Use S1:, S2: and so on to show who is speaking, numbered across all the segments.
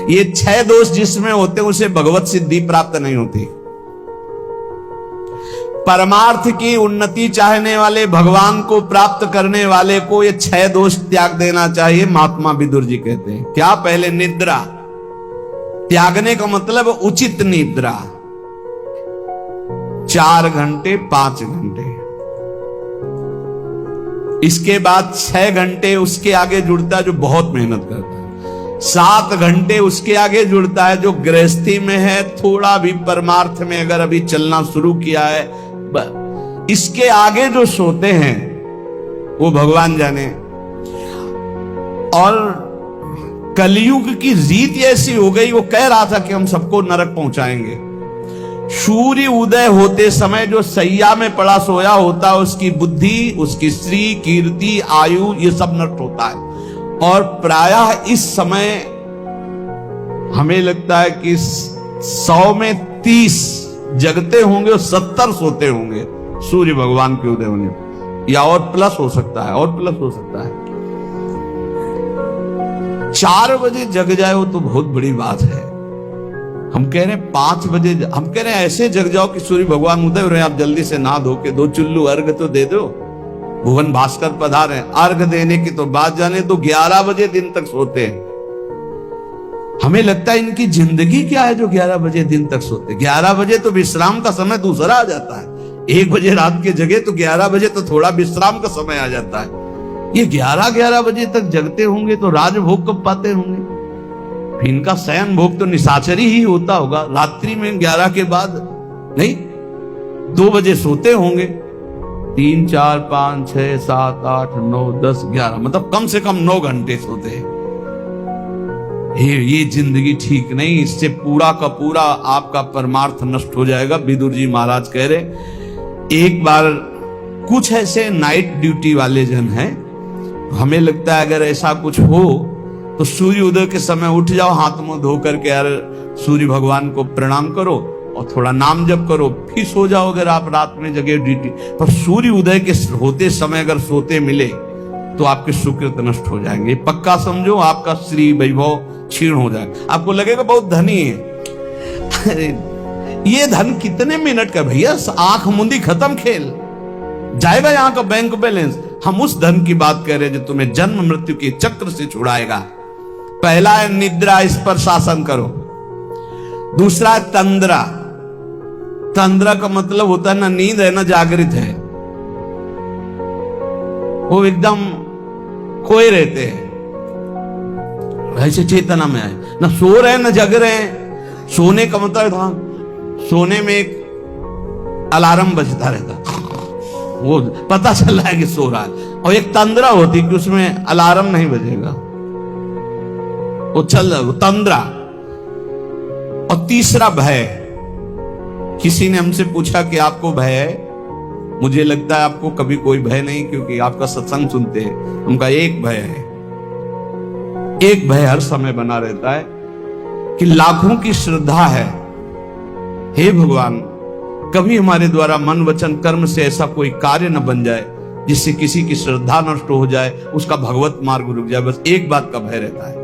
S1: ये 6 दोष जिसमें होते हैं उसे भगवत सिद्धि प्राप्त नहीं होती। परमार्थ की उन्नति चाहने वाले, भगवान को प्राप्त करने वाले को ये 6 दोष त्याग देना चाहिए। महात्मा विदुर जी कहते हैं क्या? पहले निद्रा त्यागने का मतलब उचित निद्रा, 4 घंटे 5 घंटे। इसके बाद 6 घंटे उसके आगे जुड़ता है जो बहुत मेहनत करता है। 7 घंटे उसके आगे जुड़ता है जो गृहस्थी में है, थोड़ा भी परमार्थ में अगर अभी चलना शुरू किया है। इसके आगे जो सोते हैं वो भगवान जाने। और कलयुग की रीत ऐसी हो गई, वो कह रहा था कि हम सबको नरक पहुंचाएंगे। सूर्य उदय होते समय जो सैया में पड़ा सोया होता है, उसकी बुद्धि, उसकी श्री कीर्ति, आयु, ये सब नष्ट होता है। और प्रायः इस समय हमें लगता है कि 100 में 30 जगते होंगे और 70 सोते होंगे सूर्य भगवान के उदय होने, या और प्लस हो सकता है, और प्लस हो सकता है। 4 बजे जग जाए वो तो बहुत बड़ी बात है। हम कह रहे हैं 5 बजे, हम कह रहे हैं ऐसे जग जाओ कि सूर्य भगवान उदय हो रहे हैं, आप जल्दी से नहा धो के 2 चुल्लू अर्घ तो दे दो। भुवन भास्कर पधारे, अर्घ देने की तो बात जाने तो 11 बजे दिन तक सोते हैं। हमें लगता है इनकी जिंदगी क्या है जो 11 बजे दिन तक सोते। 11 बजे तो विश्राम का समय दूसरा आ जाता है। 1 बजे रात के जगह तो 11 बजे तो थोड़ा विश्राम का समय आ जाता है। ये 11 बजे तक जगते होंगे तो राजभोग कब पाते होंगे? इनका शयन भोग तो निशाचरी ही होता होगा। रात्रि में 11 के बाद नहीं, 2 बजे सोते होंगे। 3, 4, 5, 6, 7, 8, 9, 10, 11, मतलब कम से कम 9 घंटे सोते हैं। ये जिंदगी ठीक नहीं। इससे पूरा का पूरा आपका परमार्थ नष्ट हो जाएगा। विदुर जी महाराज कह रहे, एक बार कुछ ऐसे नाइट ड्यूटी वाले जन हैं, हमें लगता है अगर ऐसा कुछ हो तो सूर्य उदय के समय उठ जाओ, हाथ मुंह धो करके यार सूर्य भगवान को प्रणाम करो और थोड़ा नाम जप करो, फिर सो जाओ। अगर आप रात में जगह ड्यूटी पर सूर्य उदय के होते समय अगर सोते मिले तो आपके सुकृत नष्ट हो जाएंगे। पक्का समझो, आपका श्री वैभव क्षीण हो जाएगा। आपको लगेगा बहुत धनी है। अरे ये धन कितने मिनट का भैया, आंख मुंदी खत्म खेल जाएगा यहाँ का बैंक बैलेंस। हम उस धन की बात कर रहे हैं जो तुम्हें जन्म मृत्यु के चक्र से छुड़ाएगा। पहला है निद्रा, इस पर शासन करो। दूसरा है तंद्रा। तंद्रा का मतलब होता है ना नींद है ना जागृत है, वो एकदम खोए रहते हैं, ऐसे चेतना में आए, ना सो रहे हैं ना जग रहे हैं। सोने का मतलब था, सोने में एक अलार्म बजता रहता, वो पता चल रहा है कि सो रहा है। और एक तंद्रा होती कि उसमें अलार्म नहीं बजेगा, वो चल रहा, वो तंद्रा। और तीसरा भय। किसी ने हमसे पूछा कि आपको भय है? मुझे लगता है आपको कभी कोई भय नहीं, क्योंकि आपका सत्संग सुनते हैं। उनका एक भय है, एक भय हर समय बना रहता है कि लाखों की श्रद्धा है, हे भगवान कभी हमारे द्वारा मन वचन कर्म से ऐसा कोई कार्य न बन जाए जिससे किसी की श्रद्धा नष्ट हो जाए, उसका भगवत मार्ग रुक जाए। बस एक बात का भय रहता है,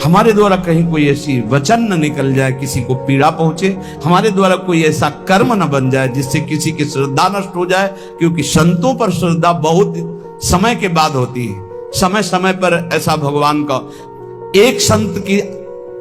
S1: हमारे द्वारा कहीं कोई ऐसी वचन न निकल जाए किसी को पीड़ा पहुंचे, हमारे द्वारा कोई ऐसा कर्म न बन जाए जिससे किसी की श्रद्धा नष्ट हो जाए। क्योंकि संतों पर श्रद्धा बहुत समय के बाद होती है। समय समय पर ऐसा भगवान का एक संत की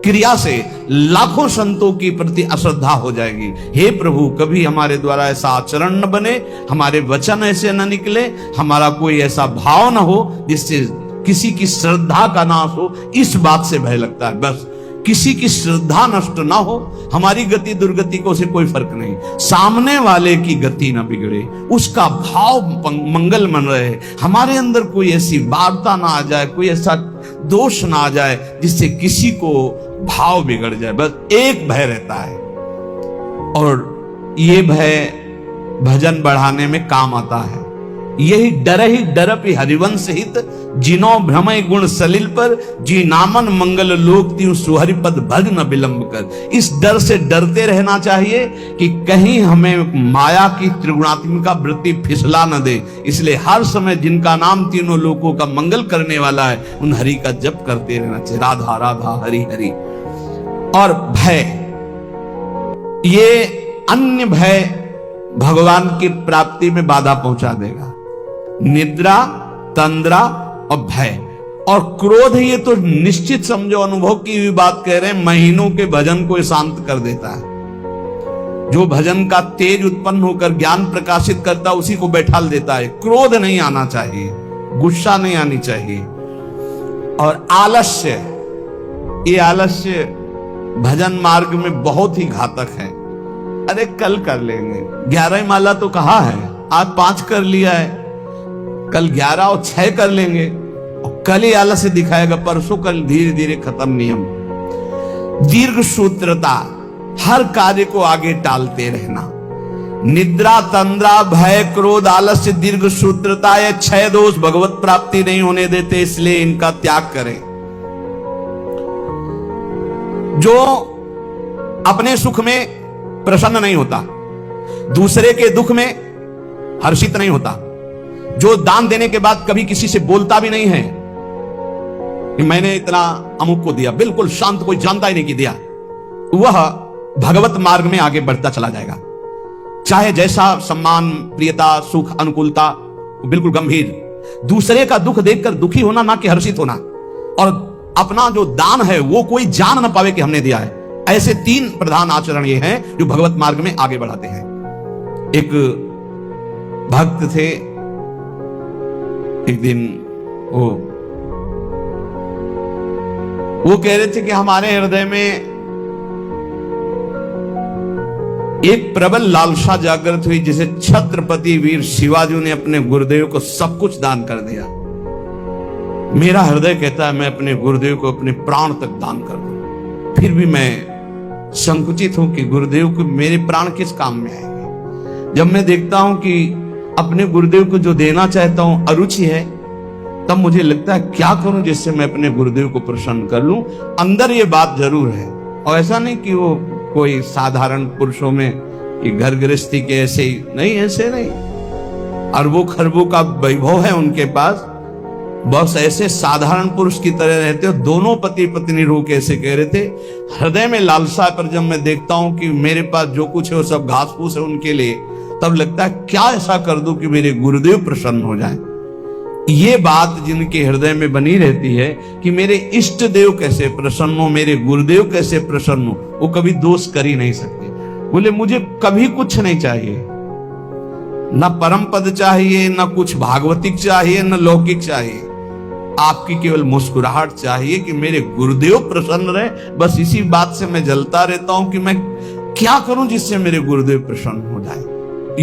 S1: क्रिया से लाखों संतों की प्रति अश्रद्धा हो जाएगी। हे प्रभु कभी हमारे द्वारा ऐसा आचरण न बने, हमारे वचन ऐसे न निकले, हमारा कोई ऐसा भाव न हो जिससे किसी की श्रद्धा का नाश हो। इस बात से भय लगता है। बस किसी की श्रद्धा नष्ट ना हो, हमारी गति दुर्गति को से कोई फर्क नहीं, सामने वाले की गति ना बिगड़े, उसका भाव मंगल मन रहे, हमारे अंदर कोई ऐसी वार्ता ना आ जाए, कोई ऐसा दोष ना आ जाए जिससे किसी को भाव बिगड़ जाए। बस एक भय रहता है, और ये भय भजन बढ़ाने में काम आता है। यही डरपि हरिवंश हित, जिनो भ्रमय गुण सलिल पर, जी नामन मंगल लोक त्यों सुहरिपद भज न विलंब कर। इस डर से डरते रहना चाहिए कि कहीं हमें माया की त्रिगुणात्मिका वृत्ति फिसला न दे। इसलिए हर समय जिनका नाम तीनों लोकों का मंगल करने वाला है, उन हरि का जप करते रहना चाहिए। राधा राधा हरि हरि, और भय, ये अन्य भय भगवान की प्राप्ति में बाधा पहुंचा देगा। निद्रा, तंद्रा और भय और क्रोध, ये तो निश्चित समझो, अनुभव की भी बात कह रहे हैं, महीनों के भजन को शांत कर देता है। जो भजन का तेज उत्पन्न होकर ज्ञान प्रकाशित करता है उसी को बैठाल देता है। क्रोध नहीं आना चाहिए, गुस्सा नहीं आनी चाहिए। और आलस्य, ये आलस्य भजन मार्ग में बहुत ही घातक है। अरे कल कर लेंगे, 11 माला तो कहा है, आज 5 कर लिया है, कल 11 और 6 कर लेंगे, और कल ही आलस्य दिखाएगा, परसों कल धीरे धीरे खत्म नियम। दीर्घ सूत्रता, हर कार्य को आगे टालते रहना। निद्रा, तंद्रा, भय, क्रोध, आलस्य, दीर्घ सूत्रता, ये 6 दोष भगवत प्राप्ति नहीं होने देते, इसलिए इनका त्याग करें। जो अपने सुख में प्रसन्न नहीं होता, दूसरे के दुख में हर्षित नहीं होता, जो दान देने के बाद कभी किसी से बोलता भी नहीं है कि मैंने इतना अमुक को दिया, बिल्कुल शांत, कोई जानता ही नहीं कि दिया, वह भगवत मार्ग में आगे बढ़ता चला जाएगा। चाहे जैसा सम्मान, प्रियता, सुख, अनुकूलता, बिल्कुल गंभीर। दूसरे का दुख देखकर दुखी होना, ना कि हर्षित होना। और अपना जो दान है वो कोई जान ना पावे कि हमने दिया है। ऐसे 3 प्रधान आचरण ये हैं जो भगवत मार्ग में आगे बढ़ाते हैं। एक भक्त थे, एक दिन वो कह रहे थे कि हमारे हृदय में एक प्रबल लालसा जागृत हुई, जिसे छत्रपति वीर शिवाजी ने अपने गुरुदेव को सब कुछ दान कर दिया। मेरा हृदय कहता है मैं अपने गुरुदेव को अपने प्राण तक दान कर दूं, फिर भी मैं संकुचित हूं कि गुरुदेव को मेरे प्राण किस काम में आएंगे। जब मैं देखता हूं कि अपने गुरुदेव को जो देना चाहता हूं अरुचि है, तब मुझे लगता है क्या करूं जिससे मैं अपने गुरुदेव को प्रसन्न कर लूं। अंदर ये बात जरूर है, और ऐसा नहीं कि वो कोई साधारण पुरुषों में कि घर गृहस्थी के ऐसे ही नहीं, ऐसे नहीं, अरबों खरबों का वैभव है उनके पास, बस ऐसे साधारण पुरुष की तरह रहते हो। दोनों पति पत्नी रो के ऐसे कह रहे थे, हृदय में लालसा, पर जब मैं देखता हूं कि मेरे पास जो कुछ है वो सब घास फूस है उनके लिए, तब लगता है क्या ऐसा कर दूं कि मेरे गुरुदेव प्रसन्न हो जाएं। ये बात जिनके हृदय में बनी रहती है कि मेरे इष्ट देव कैसे प्रसन्न हो, मेरे गुरुदेव कैसे प्रसन्न हो, वो कभी दोष कर ही नहीं सकते। बोले मुझे कभी कुछ नहीं चाहिए, न परम पद चाहिए, न कुछ भागवतिक चाहिए, न लौकिक चाहिए, आपकी केवल मुस्कुराहट चाहिए कि मेरे गुरुदेव प्रसन्न रहे। बस इसी बात से मैं जलता रहता हूं कि मैं क्या करूं जिससे मेरे गुरुदेव प्रसन्न हो जाए।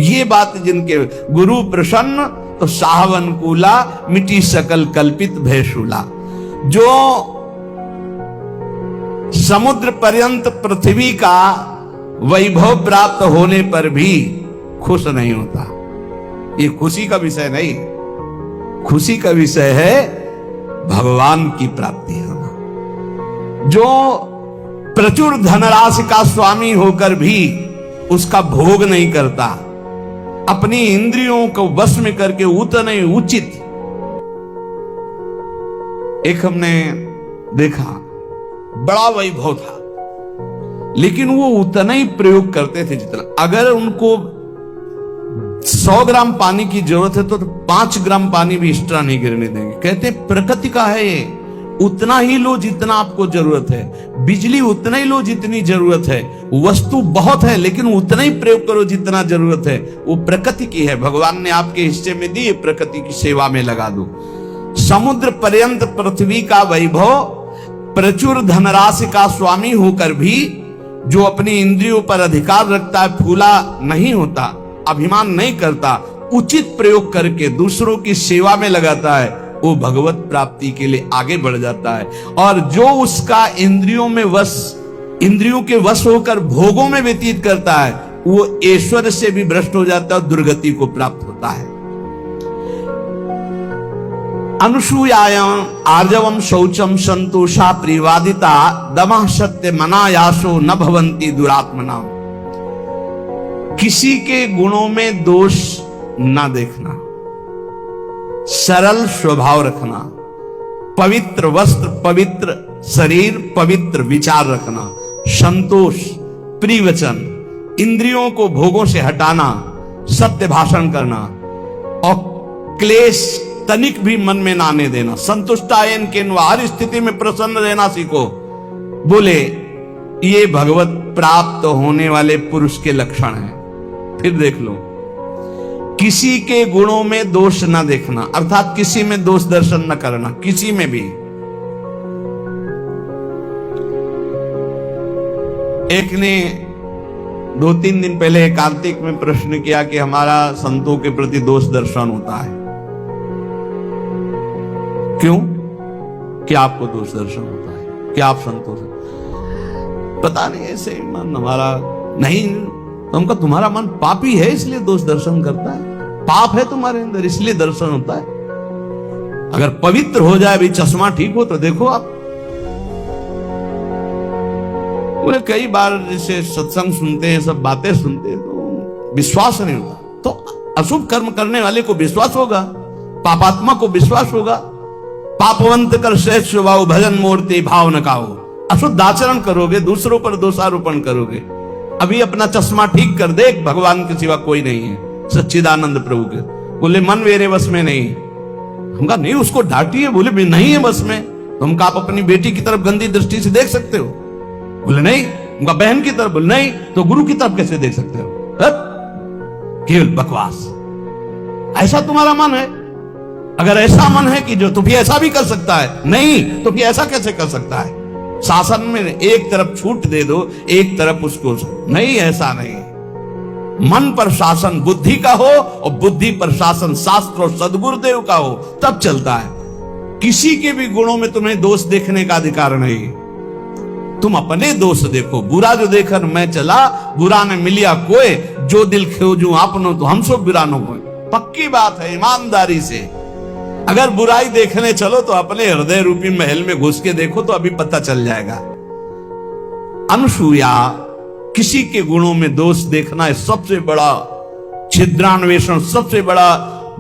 S1: ये बात जिनके गुरु प्रसन्न तो साहवन कूला, मिटी सकल कल्पित भयशूला। जो समुद्र पर्यंत पृथ्वी का वैभव प्राप्त होने पर भी खुश नहीं होता, ये खुशी का विषय नहीं, खुशी का विषय है भगवान की प्राप्ति होना। जो प्रचुर धनराशि का स्वामी होकर भी उसका भोग नहीं करता, अपनी इंद्रियों को वश में करके उतना ही उचित। एक हमने देखा बड़ा वैभव था, लेकिन वो उतना ही प्रयोग करते थे जितना, अगर उनको 100 ग्राम पानी की जरूरत है तो 5 ग्राम पानी भी एक्स्ट्रा नहीं गिरने देंगे। कहते प्रकृति का है ये, उतना ही लो जितना आपको जरूरत है, बिजली उतना ही लो जितनी जरूरत है, वस्तु बहुत है लेकिन उतना ही प्रयोग करो जितना जरूरत है, वो प्रकृति की है, भगवान ने आपके हिस्से में दी, प्रकृति की सेवा में लगा दो। समुद्र पर्यंत पृथ्वी का वैभव, प्रचुर धनराशि का स्वामी होकर भी जो अपनी इंद्रियों पर अधिकार रखता है, फूला नहीं होता, अभिमान नहीं करता, उचित प्रयोग करके दूसरों की सेवा में लगाता है, वो भगवत प्राप्ति के लिए आगे बढ़ जाता है। और जो उसका इंद्रियों के वश होकर भोगों में व्यतीत करता है, वो ऐश्वर्य से भी भ्रष्ट हो जाता है और दुर्गति को प्राप्त होता है। अनुसूयायां आर्जवम शौचम संतोषा प्रिवादिता दमः सत्य मनायासो न भवन्ति दुरात्मना। किसी के गुणों में दोष ना देखना, सरल स्वभाव रखना, पवित्र वस्त्र, पवित्र शरीर, पवित्र विचार रखना, संतोष, प्रिय वचन, इंद्रियों को भोगों से हटाना, सत्य भाषण करना और क्लेश तनिक भी मन में ना आने देना। संतुष्टायन के हर स्थिति में प्रसन्न रहना सीखो। बोले ये भगवत प्राप्त होने वाले पुरुष के लक्षण हैं। फिर देख लो, किसी के गुणों में दोष न देखना, अर्थात किसी में दोष दर्शन न करना, किसी में भी। एक ने 2-3 दिन पहले कार्तिक में प्रश्न किया कि हमारा संतों के प्रति दोष दर्शन होता है, क्यों? क्या आपको दोष दर्शन होता है? क्या आप संतों से? पता नहीं, ऐसे ही मन हमारा नहीं। हमका तुम्हारा मन पापी है इसलिए दोष दर्शन करता है, पाप है तुम्हारे अंदर इसलिए दर्शन होता है। अगर पवित्र हो जाए भी, चश्मा ठीक हो तो देखो आप। बोले कई बार जैसे सत्संग सुनते हैं, सब बातें सुनते हैं तो विश्वास नहीं होता। तो अशुभ कर्म करने वाले को विश्वास होगा, पापात्मा को विश्वास होगा। पापवंत कर श्रेष्ठ स्वभाव, भजन मूर्ति भाव न काओ। अशुद्ध आचरण करोगे, दूसरों पर दोषारोपण करोगे। अभी अपना चश्मा ठीक कर देख, भगवान के सिवा कोई नहीं है, सच्चिदानंद प्रभु के। बोले मन मेरे बस में नहीं। हमका नहीं, उसको डांटिए। बोले भी नहीं है बस में। तो हमका आप अपनी बेटी की तरफ गंदी दृष्टि से देख सकते हो? बोले नहीं। उनका बहन की तरफ? बोले नहीं। तो गुरु की तरफ कैसे देख सकते हो? केवल बकवास। ऐसा तुम्हारा मन है? अगर ऐसा मन है कि जो तो फिर ऐसा भी कर सकता है, नहीं तो फिर ऐसा कैसे कर सकता है? शासन में एक तरफ छूट दे दो, एक तरफ उसको नहीं, ऐसा नहीं। मन पर शासन बुद्धि का हो और बुद्धि पर शासन शास्त्र और सद्गुरुदेव का हो, तब चलता है। किसी के भी गुणों में तुम्हें दोष देखने का अधिकार नहीं। तुम अपने दोष देखो। बुरा जो देखकर मैं चला, बुरा ने मिलिया कोई, जो दिल खोजूं आपनो तो हम सब बुरा न कोई। पक्की बात है, ईमानदारी से। अगर बुराई देखने चलो तो अपने हृदय रूपी महल में घुस के देखो तो अभी पता चल जाएगा। अनुसूया, किसी के गुणों में दोष देखना है सबसे बड़ा छिद्रान्वेषण, सबसे बड़ा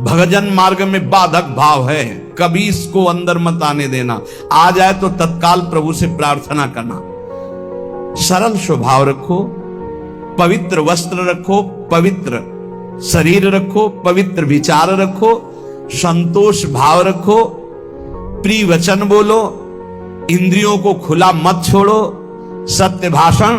S1: भगजन मार्ग में बाधक भाव है। कभी इसको अंदर मत आने देना। आ जाए तो तत्काल प्रभु से प्रार्थना करना। सरल स्वभाव रखो, पवित्र वस्त्र रखो, पवित्र शरीर रखो, पवित्र विचार रखो, संतोष भाव रखो, प्रिय वचन बोलो, इंद्रियों को खुला मत छोड़ो, सत्य भाषण,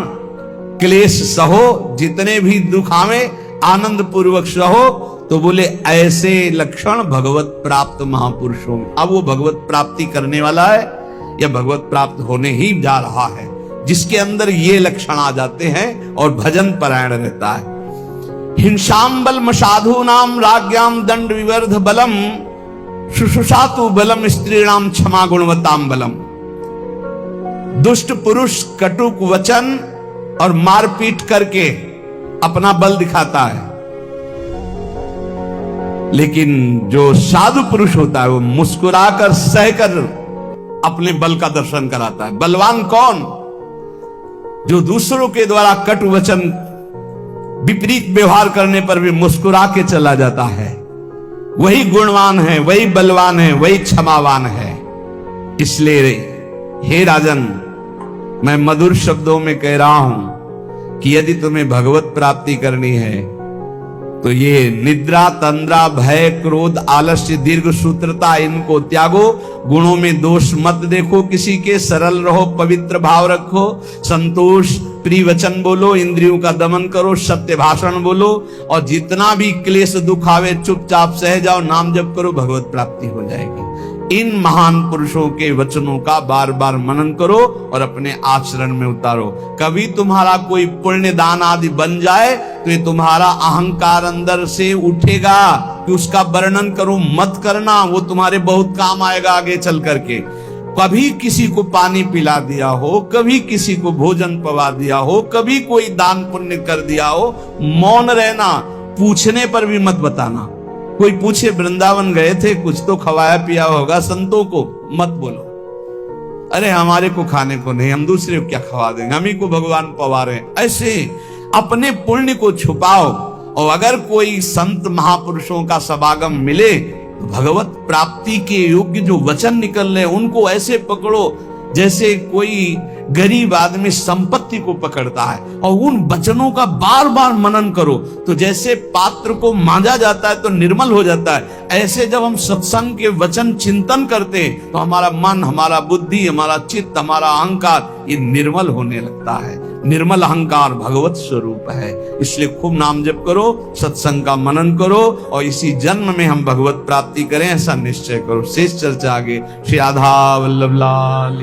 S1: क्लेश सहो, जितने भी दुख आवे आनंद पूर्वक सहो। तो बोले ऐसे लक्षण भगवत प्राप्त महापुरुषों में। अब वो भगवत प्राप्ति करने वाला है या भगवत प्राप्त होने ही जा रहा है, जिसके अंदर ये लक्षण आ जाते हैं और भजन परायण रहता है। हिंसाम बलम साधु नाम राज्ञाम दंड विवर्ध बलम शुशुषातु बलम स्त्रीणाम क्षमा गुणवताम बलम। दुष्ट पुरुष कटुक वचन और मारपीट करके अपना बल दिखाता है, लेकिन जो साधु पुरुष होता है वो मुस्कुराकर सहकर अपने बल का दर्शन कराता है। बलवान कौन? जो दूसरों के द्वारा कटु वचन विपरीत व्यवहार करने पर भी मुस्कुरा के चला जाता है, वही गुणवान है, वही बलवान है, वही क्षमावान है। इसलिए हे राजन, मैं मधुर शब्दों में कह रहा हूं कि यदि तुम्हें भगवत प्राप्ति करनी है तो ये निद्रा, तंद्रा, भय, क्रोध, आलस्य, दीर्घ सूत्रता, इनको त्यागो। गुणों में दोष मत देखो किसी के। सरल रहो, पवित्र भाव रखो, संतोष, प्रिय वचन बोलो, इंद्रियों का दमन करो, सत्य भाषण बोलो, और जितना भी क्लेश दुख आवे चुपचाप सह जाओ, नाम जप करो, भगवत प्राप्ति हो जाएगी। इन महान पुरुषों के वचनों का बार बार मनन करो और अपने आचरण में उतारो। कभी तुम्हारा कोई पुण्य दान आदि बन जाए तो ये तुम्हारा अहंकार अंदर से उठेगा कि उसका वर्णन करो मत करना, वो तुम्हारे बहुत काम आएगा आगे चल करके। कभी किसी को पानी पिला दिया हो, कभी किसी को भोजन पवा दिया हो, कभी कोई दान पुण्य कर दिया हो, मौन रहना, पूछने पर भी मत बताना। कोई पूछे वृंदावन गए थे, कुछ तो खवाया पिया होगा संतों को, मत बोलो अरे हमारे को खाने को नहीं, हम दूसरे को क्या खवा देंगे, हम ही को भगवान पवा रहे। ऐसे अपने पुण्य को छुपाओ। और अगर कोई संत महापुरुषों का समागम मिले तो भगवत प्राप्ति के योग्य जो वचन निकल रहे उनको ऐसे पकड़ो जैसे कोई गरीब आदमी संपत्ति को पकड़ता है। और उन वचनों का बार बार मनन करो, तो जैसे पात्र को मांजा जाता है तो निर्मल हो जाता है, ऐसे जब हम सत्संग के वचन चिंतन करते हैं तो हमारा मन, हमारा बुद्धि, हमारा चित्त, हमारा अहंकार ये निर्मल होने लगता है। निर्मल अहंकार भगवत स्वरूप है। इसलिए खूब नाम जप करो, सत्संग का मनन करो और इसी जन्म में हम भगवत प्राप्ति करें, ऐसा निश्चय करो। शेष चर्चा आगे। श्री राधा वल्लभ लाल।